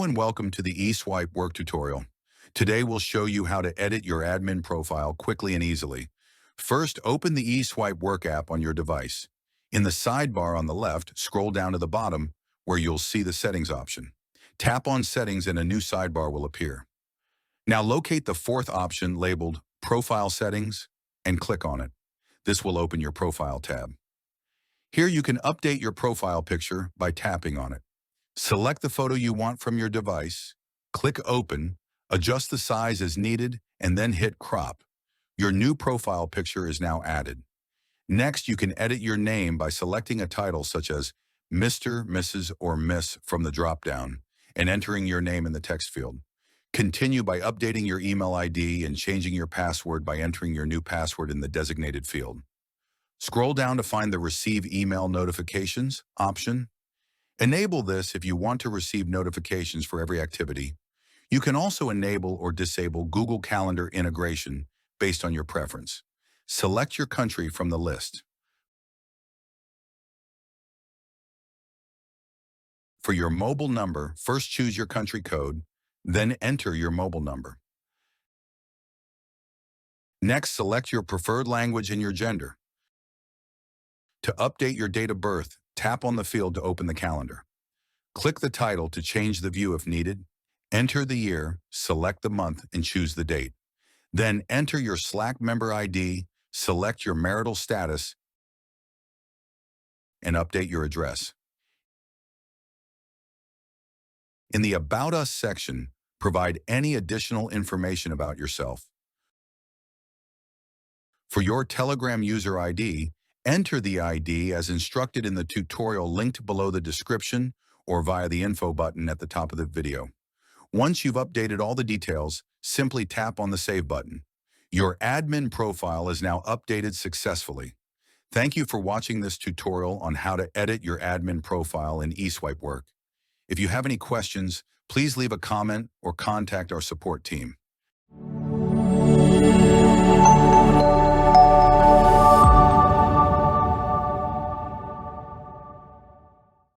and welcome to the eSwipe work tutorial. Today we'll show you how to edit your admin profile quickly and easily. First, open the eSwipe work app on your device. In the sidebar on the left, scroll down to the bottom where you'll see the settings option. Tap on settings and a new sidebar will appear. Now locate the fourth option labeled Profile Settings and click on it. This will open your Profile tab. Here you can update your profile picture by tapping on it. Select the photo you want from your device, click Open, adjust the size as needed, and then hit Crop. Your new profile picture is now added. Next, you can edit your name by selecting a title such as Mr., Mrs., or Miss from the drop-down and entering your name in the text field. Continue by updating your email ID and changing your password by entering your new password in the designated field. Scroll down to find the Receive Email Notifications option. Enable this if you want to receive notifications for every activity. You can also enable or disable Google Calendar integration based on your preference. Select your country from the list. For your mobile number, first choose your country code, then enter your mobile number. Next, select your preferred language and your gender. To update your date of birth, tap on the field to open the calendar. Click the title to change the view if needed. Enter the year, select the month, and choose the date. Then enter your Slack member ID, select your marital status, and update your address. In the About Us section, provide any additional information about yourself. For your Telegram user ID, enter the ID as instructed in the tutorial linked below the description or via the info button at the top of the video. Once you've updated all the details, simply tap on the Save button. Your admin profile is now updated successfully. Thank you for watching this tutorial on how to edit your admin profile in eSwipe work. If you have any questions, please leave a comment or contact our support team.